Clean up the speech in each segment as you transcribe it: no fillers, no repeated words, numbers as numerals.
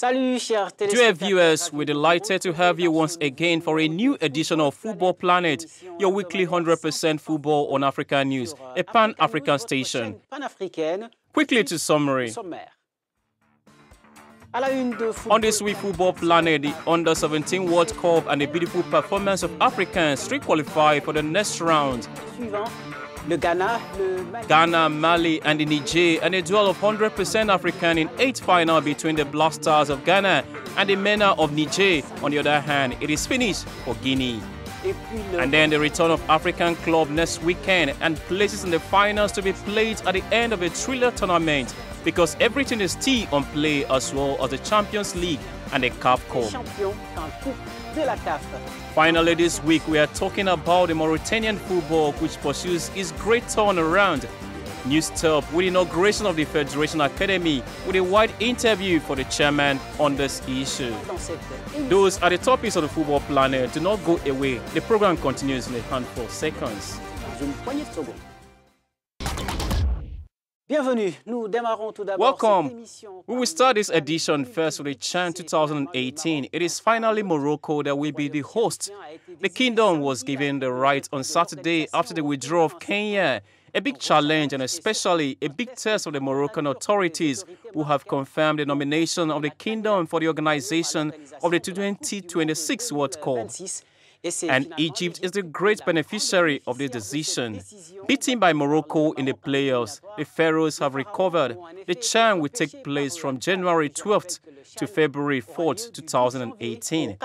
Dear viewers, we're delighted to have you once again for a new edition of Football Planet, your weekly 100% football on Africanews, a pan-African station. Quickly to summary. On this week Football Planet, the Under-17 World Cup and the beautiful performance of Africans qualify for the next round. Ghana, Mali and the Niger, and a duel of 100% African in 8th final between the Black Stars of Ghana and the Mena of Niger. On the other hand, it is finished for Guinea. And then the return of African club next weekend and places in the finals to be played at the end of a thriller tournament, because everything is still on play, as well as the Champions League and the CAF Cup. Finally this week we are talking about the Mauritanian football, which pursues its great turnaround. News up with the inauguration of the Federation Academy with a wide interview for the chairman on this issue. Those are the topics of the Football Planet. Do not go away. The program continues in a handful of seconds. Welcome. We will start this edition first with the CHAN 2018. It is finally Morocco that will be the host. The kingdom was given the right on Saturday after the withdrawal of Kenya. A big challenge and especially a big test of the Moroccan authorities, who have confirmed the nomination of the kingdom for the organization of the 2026 World Cup. And Egypt is the great beneficiary of this decision. Beaten by Morocco in the playoffs, the Pharaohs have recovered. The CHAN will take place from January 12th to February 4th, 2018.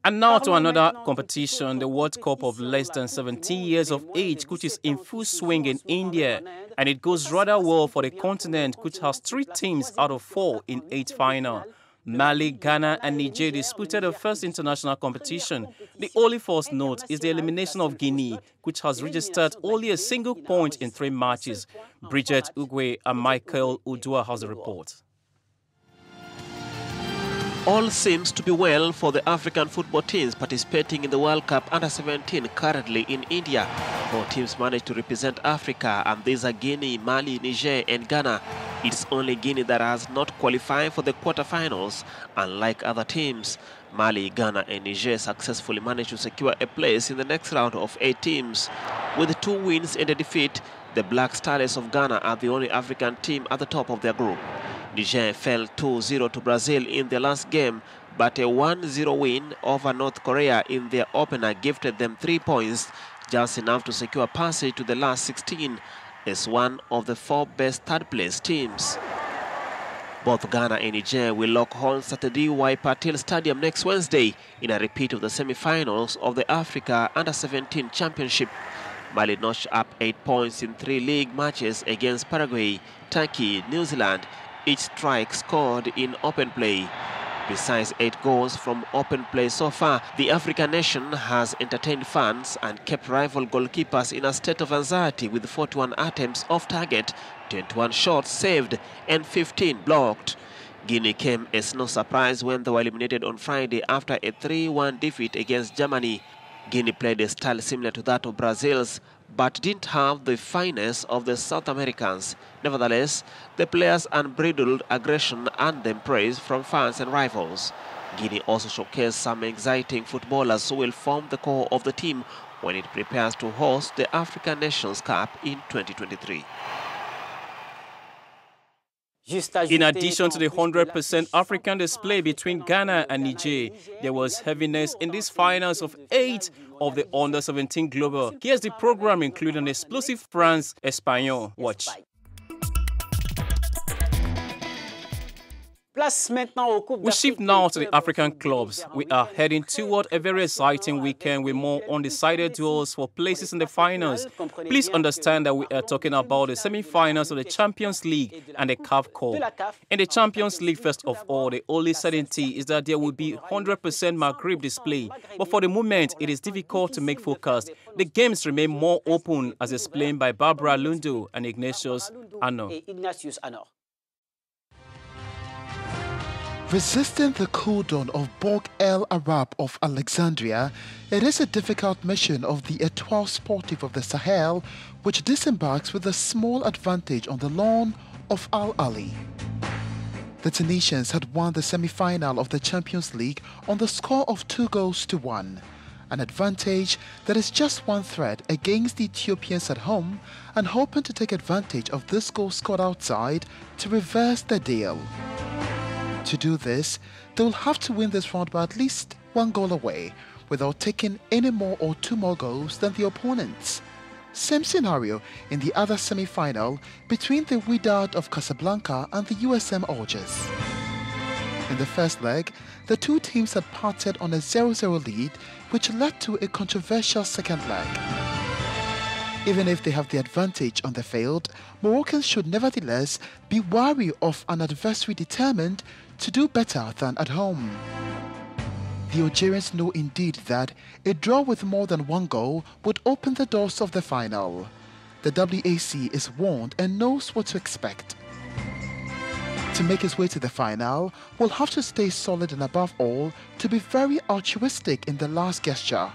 And now to another competition, the World Cup of less than 17 years of age, which is in full swing in India. And it goes rather well for the continent, which has 3 teams out of 4 in 8th final. Mali, Ghana and Niger disputed the first international competition. The only false note is the elimination of Guinea, which has registered only a single point in 3 matches. Bridget Ugwe and Michael Udua has the report. All seems to be well for the African football teams participating in the World Cup Under-17 currently in India. 4 teams managed to represent Africa, and these are Guinea, Mali, Niger and Ghana. It's only Guinea that has not qualified for the quarterfinals. Unlike other teams, Mali, Ghana and Niger successfully managed to secure a place in the next round of 8 teams. With 2 wins and a defeat, the Black Stars of Ghana are the only African team at the top of their group. Niger fell 2-0 to Brazil in their last game, but a 1-0 win over North Korea in their opener gifted them 3 points, just enough to secure passage to the last 16 as one of the 4 best third-place teams. Both Ghana and Niger will lock horns at the D.Y. Patil Stadium next Wednesday in a repeat of the semi-finals of the Africa Under-17 Championship. Mali notched up 8 points in 3 league matches against Paraguay, Turkey, New Zealand, each strike scored in open play. Besides 8 goals from open play so far, the African nation has entertained fans and kept rival goalkeepers in a state of anxiety with 41 attempts off target, 21 shots saved and 15 blocked. Guinea came as no surprise when they were eliminated on Friday after a 3-1 defeat against Germany. Guinea played a style similar to that of Brazil's, but didn't have the finesse of the South Americans. Nevertheless, the players' unbridled aggression earned them praise from fans and rivals. Guinea also showcased some exciting footballers who will form the core of the team when it prepares to host the African Nations Cup in 2023. In addition to the 100% African display between Ghana and Niger, there was heaviness in these finals of 8 of the Under-17 Global. Here's the program including an explosive France-Espagnol. Watch. We shift now to the African clubs. We are heading toward a very exciting weekend with more undecided duels for places in the finals. Please understand that we are talking about the semi-finals of the Champions League and the CAF Cup. In the Champions League, first of all, the only certainty is that there will be 100% Maghreb display. But for the moment, it is difficult to make forecast. The games remain more open, as explained by Barbara Lundu and Ignatius Ano. Resisting the coup-down of Bog El Arab of Alexandria, it is a difficult mission of the Etoile Sportive of the Sahel, which disembarks with a small advantage on the lawn of Al Ali. The Tunisians had won the semi-final of the Champions League on the score of 2-1, an advantage that is just one thread against the Ethiopians at home and hoping to take advantage of this goal scored outside to reverse the deal. To do this, they will have to win this round by at least 1 goal away without taking any more or 2 more goals than the opponents. Same scenario in the other semi-final between the Wydad of Casablanca and the USM Algiers. In the first leg, the two teams had parted on a 0-0 lead, which led to a controversial second leg. Even if they have the advantage on the field, Moroccans should nevertheless be wary of an adversary determined to do better than at home. The Algerians know indeed that a draw with more than 1 goal would open the doors of the final. The WAC is warned and knows what to expect. To make his way to the final, will have to stay solid and above all, to be very altruistic in the last gesture.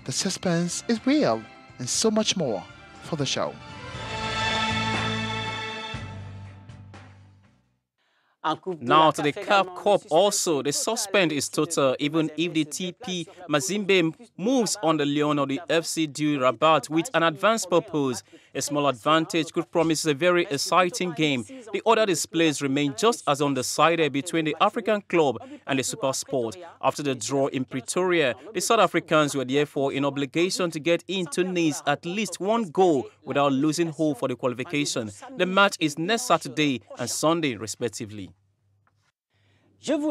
The suspense is real and so much more for the show. Now to the CAF Cup also, the suspense is total even if the TP Mazembe moves on the Lion of the FC du Rabat with an advanced purpose. A small advantage could promise a very exciting game. The other displays remain just as undecided between the African club and the Super Sport. After the draw in Pretoria, the South Africans were therefore in obligation to get into Nice at least 1 goal without losing hope for the qualification. The match is next Saturday and Sunday respectively.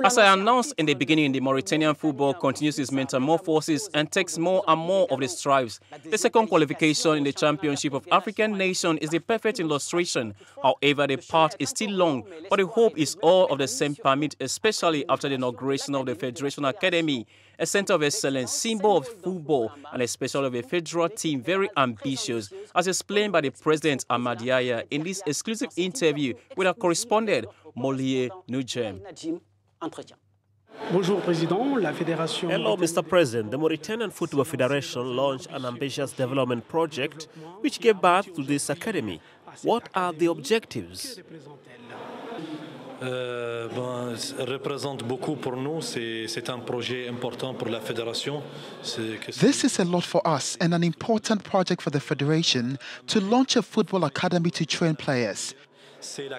As I announced in the beginning, the Mauritanian football continues its metamorphosis and takes more and more of the stripes. The second qualification in the Championship of African Nations is the perfect illustration. However, the path is still long, but the hope is all of the same permit, especially after the inauguration of the Federation Academy, a center of excellence, symbol of football, and especially of a federal team very ambitious, as explained by the President Ahmad Yahya in this exclusive interview with our correspondent, Mena of Niger. Hello, Mr. President. The Mauritanian Football Federation launched an ambitious development project which gave birth to this academy. What are the objectives? This is a lot for us and an important project for the Federation to launch a football academy to train players. It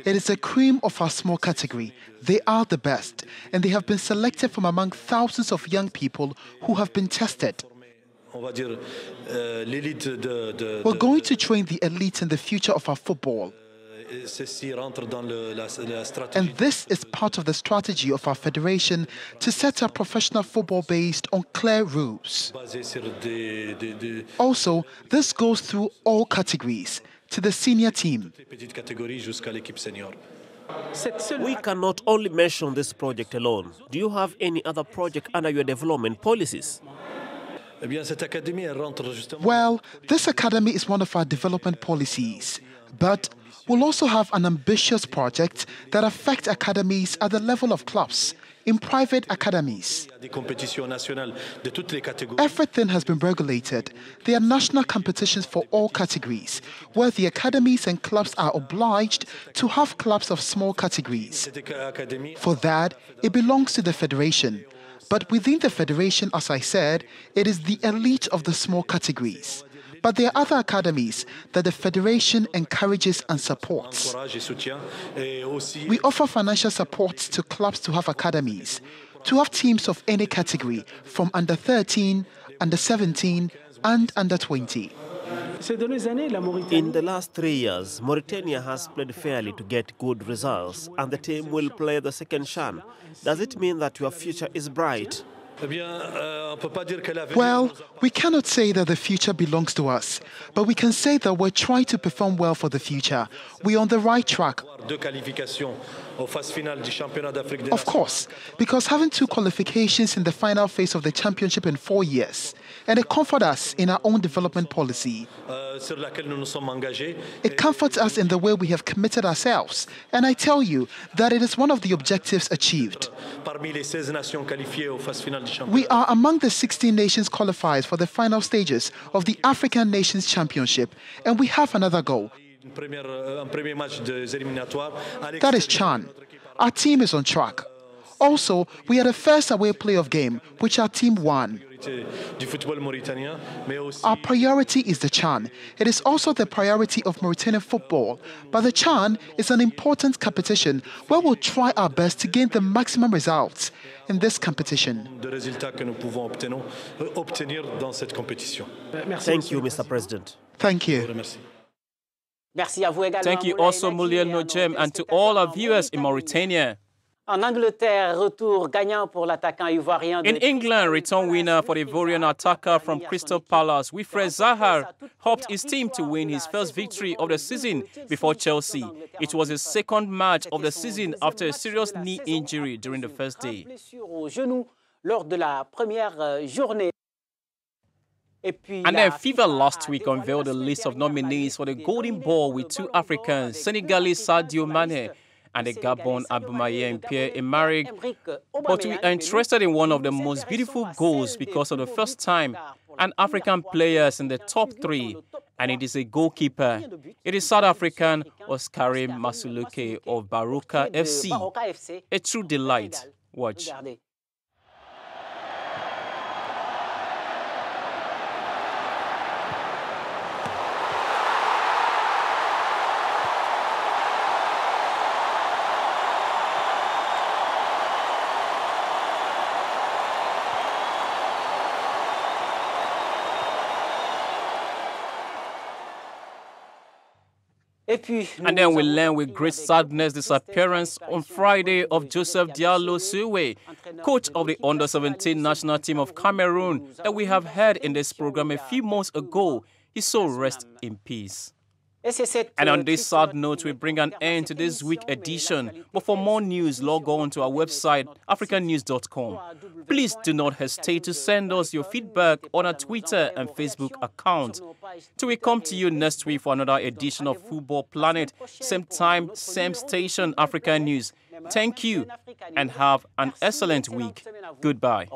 is a cream of our small category. They are the best, and they have been selected from among thousands of young people who have been tested. We're going to train the elite in the future of our football. And this is part of the strategy of our federation to set up professional football based on clear rules. Also, this goes through all categories, to the senior team. We cannot only mention this project alone. Do you have any other project under your development policies? Well, this academy is one of our development policies, but we'll also have an ambitious project that affects academies at the level of clubs, in private academies. Everything has been regulated. There are national competitions for all categories, where the academies and clubs are obliged to have clubs of small categories. For that, it belongs to the federation. But within the federation, as I said, it is the elite of the small categories. But there are other academies that the Federation encourages and supports. We offer financial support to clubs to have academies, to have teams of any category, from under 13, under 17, and under 20. In the last 3 years, Mauritania has played fairly to get good results, and the team will play the second CHAN. Does it mean that your future is bright? Well, we cannot say that the future belongs to us, but we can say that we're trying to perform well for the future. We're on the right track. Of course, because having 2 qualifications in the final phase of the championship in 4 years, and it comforts us in our own development policy. It comforts us in the way we have committed ourselves, and I tell you that it is one of the objectives achieved. We are among the 16 nations qualified for the final stages of the African Nations Championship, and we have another goal. That is Chan. Our team is on track. Also, we had a first away playoff game, which our team won. Our priority is the Chan. It is also the priority of Mauritanian football. But the Chan is an important competition where we'll try our best to gain the maximum results in this competition. Thank you, Mr. President. Thank you. Thank you also, Mena of Niger, and to all our viewers in Mauritania. En Angleterre, retour gagnant pour l'attaquant ivoirien. In England, return winner for the Ivorian attacker from Crystal Palace, Wilfred Zaha, helped his team to win his first victory of the season before Chelsea. It was his second match of the season after a serious knee injury during the first day. And then FIFA last week unveiled a list of nominees for the Golden Ball with two Africans, Senegalese Sadio Mane and the Gabon Aubameyang Pierre-Emerick. But we are interested in one of the most beautiful goals because of the first time an African player is in the top three, and it is a goalkeeper. It is South African Oscar Masuluke of Baroka FC. A true delight. Watch. And then we learn with great sadness the disappearance on Friday of Joseph Diallo Suwe, coach of the Under-17 national team of Cameroon that we have heard in this program a few months ago. His soul rest in peace. And on this sad note, we bring an end to this week's edition. But for more news, log on to our website, Africanews.com. Please do not hesitate to send us your feedback on our Twitter and Facebook account. Till we come to you next week for another edition of Football Planet, same time, same station, Africa News. Thank you and have an excellent week. Goodbye.